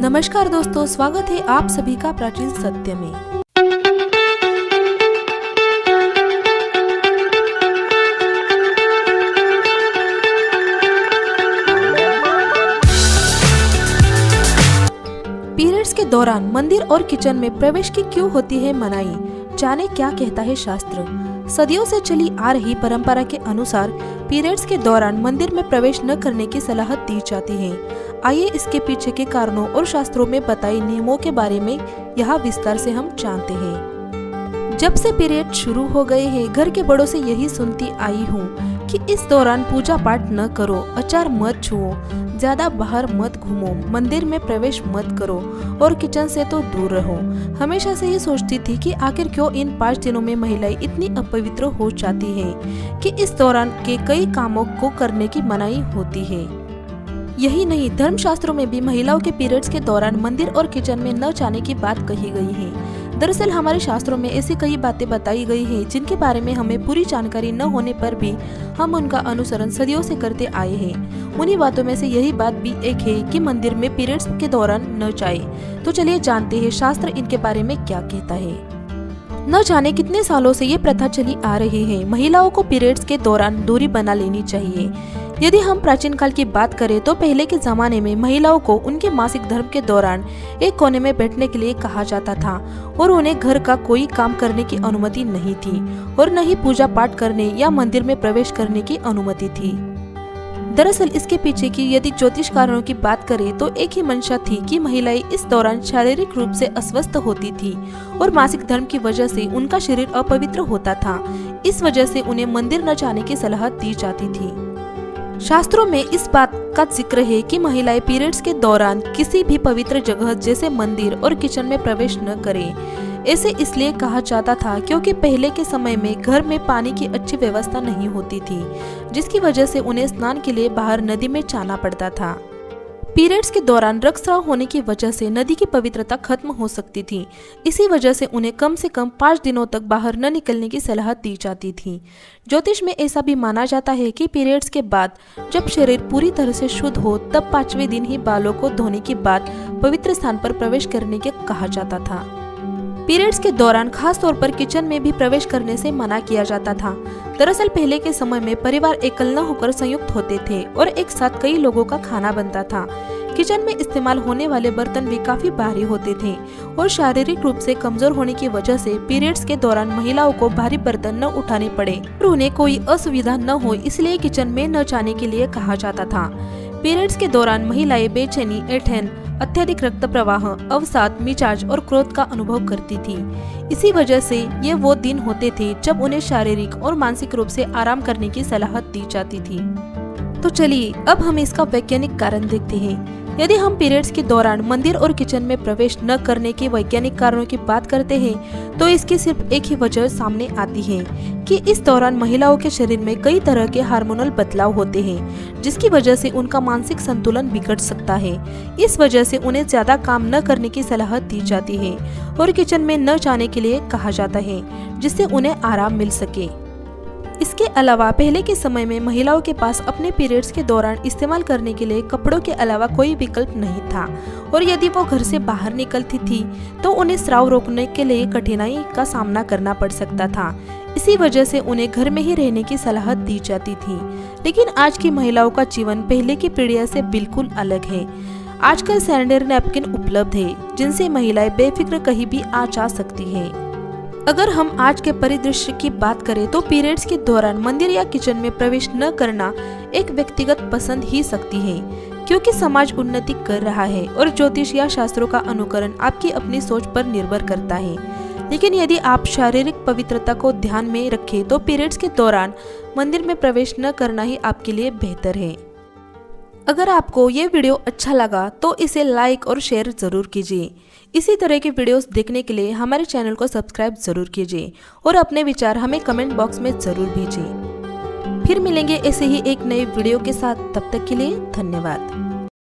नमस्कार दोस्तों, स्वागत है आप सभी का प्राचीन सत्य में। पीरियड्स के दौरान मंदिर और किचन में प्रवेश की क्यों होती है मनाही, जाने क्या कहता है शास्त्र। सदियों से चली आ रही परंपरा के अनुसार पीरियड्स के दौरान मंदिर में प्रवेश न करने की सलाह दी जाती है। आइए इसके पीछे के कारणों और शास्त्रों में बताए नियमों के बारे में यहाँ विस्तार से हम जानते हैं। जब से पीरियड शुरू हो गए हैं, घर के बड़ों से यही सुनती आई हूँ कि इस दौरान पूजा पाठ न करो, अचार मत छुओ, ज्यादा बाहर मत घूमो, मंदिर में प्रवेश मत करो और किचन से तो दूर रहो। हमेशा से ही सोचती थी कि आखिर क्यों इन 5 दिनों में महिलाएं इतनी अपवित्र हो जाती हैं कि इस दौरान के कई कामों को करने की मनाही होती है। यही नहीं, धर्मशास्त्रों में भी महिलाओं के पीरियड्स के दौरान मंदिर और किचन में न जाने की बात कही गई है। दरअसल हमारे शास्त्रों में ऐसी कई बातें बताई गई हैं जिनके बारे में हमें पूरी जानकारी न होने पर भी हम उनका अनुसरण सदियों से करते आए हैं। उन्हीं बातों में से यही बात भी एक है कि मंदिर में पीरियड्स के दौरान न जाए। तो चलिए जानते हैं शास्त्र इनके बारे में क्या कहता है। न जाने कितने सालों से ये प्रथा चली आ रही है। महिलाओं को पीरियड्स के दौरान दूरी बना लेनी चाहिए। यदि हम प्राचीन काल की बात करें तो पहले के जमाने में महिलाओं को उनके मासिक धर्म के दौरान एक कोने में बैठने के लिए कहा जाता था और उन्हें घर का कोई काम करने की अनुमति नहीं थी और न ही पूजा पाठ करने या मंदिर में प्रवेश करने की अनुमति थी। दरअसल इसके पीछे की यदि ज्योतिष कारणों की बात करें तो एक ही मंशा थी कि महिलाएं इस दौरान शारीरिक रूप से अस्वस्थ होती थी और मासिक धर्म की वजह से उनका शरीर अपवित्र होता था। इस वजह से उन्हें मंदिर न जाने की सलाह दी जाती थी। शास्त्रों में इस बात का जिक्र है कि महिलाएं पीरियड्स के दौरान किसी भी पवित्र जगह जैसे मंदिर और किचन में प्रवेश न करें। ऐसे इसलिए कहा जाता था क्योंकि पहले के समय में घर में पानी की अच्छी व्यवस्था नहीं होती थी, जिसकी वजह से उन्हें स्नान के लिए बाहर नदी में जाना पड़ता था। पीरियड्स के दौरान रक्तस्राव होने की वजह से नदी की पवित्रता खत्म हो सकती थी। इसी वजह से उन्हें कम से कम 5 दिनों तक बाहर न निकलने की सलाह दी जाती थी। ज्योतिष में ऐसा भी माना जाता है कि पीरियड्स के बाद जब शरीर पूरी तरह से शुद्ध हो तब 5वें दिन ही बालों को धोने के बाद पवित्र स्थान पर प्रवेश करने के कहा जाता था। पीरियड्स के दौरान खास तौर पर किचन में भी प्रवेश करने से मना किया जाता था। दरअसल पहले के समय में परिवार एकल न होकर संयुक्त होते थे और एक साथ कई लोगों का खाना बनता था। किचन में इस्तेमाल होने वाले बर्तन भी काफी भारी होते थे और शारीरिक रूप से कमजोर होने की वजह से पीरियड्स के दौरान महिलाओं को भारी बर्तन न उठाने पड़े और उन्हें कोई असुविधा न हो, इसलिए किचन में न जाने के लिए कहा जाता था। पीरियड्स के दौरान महिलाएं बेचैनी, ऐंठन, अत्यधिक रक्त प्रवाह, अवसाद, मिजाज और क्रोध का अनुभव करती थी। इसी वजह से ये वो दिन होते थे जब उन्हें शारीरिक और मानसिक रूप से आराम करने की सलाह दी जाती थी। तो चलिए अब हम इसका वैज्ञानिक कारण देखते हैं। यदि हम पीरियड्स के दौरान मंदिर और किचन में प्रवेश न करने के वैज्ञानिक कारणों की बात करते हैं तो इसकी सिर्फ एक ही वजह सामने आती है कि इस दौरान महिलाओं के शरीर में कई तरह के हार्मोनल बदलाव होते हैं, जिसकी वजह से उनका मानसिक संतुलन बिगड़ सकता है। इस वजह से उन्हें ज्यादा काम न करने की सलाह दी जाती है और किचन में न जाने के लिए कहा जाता है, जिससे उन्हें आराम मिल सके। इसके अलावा पहले के समय में महिलाओं के पास अपने पीरियड्स के दौरान इस्तेमाल करने के लिए कपड़ों के अलावा कोई विकल्प नहीं था और यदि वो घर से बाहर निकलती थी तो उन्हें स्राव रोकने के लिए कठिनाई का सामना करना पड़ सकता था। इसी वजह से उन्हें घर में ही रहने की सलाह दी जाती थी। लेकिन आज की महिलाओं का जीवन पहले की पीढ़ियों से बिल्कुल अलग है। आजकल सैनिटरी नैपकिन उपलब्ध है जिनसे महिलाएं बेफिक्र कहीं भी आ जा सकती है। अगर हम आज के परिदृश्य की बात करें तो पीरियड्स के दौरान मंदिर या किचन में प्रवेश न करना एक व्यक्तिगत पसंद ही सकती है, क्योंकि समाज उन्नति कर रहा है और ज्योतिष या शास्त्रों का अनुकरण आपकी अपनी सोच पर निर्भर करता है। लेकिन यदि आप शारीरिक पवित्रता को ध्यान में रखें तो पीरियड्स के दौरान मंदिर में प्रवेश न करना ही आपके लिए बेहतर है। अगर आपको ये वीडियो अच्छा लगा तो इसे लाइक और शेयर जरूर कीजिए। इसी तरह के वीडियोस देखने के लिए हमारे चैनल को सब्सक्राइब जरूर कीजिए और अपने विचार हमें कमेंट बॉक्स में जरूर भेजिए। फिर मिलेंगे ऐसे ही एक नए वीडियो के साथ, तब तक के लिए धन्यवाद।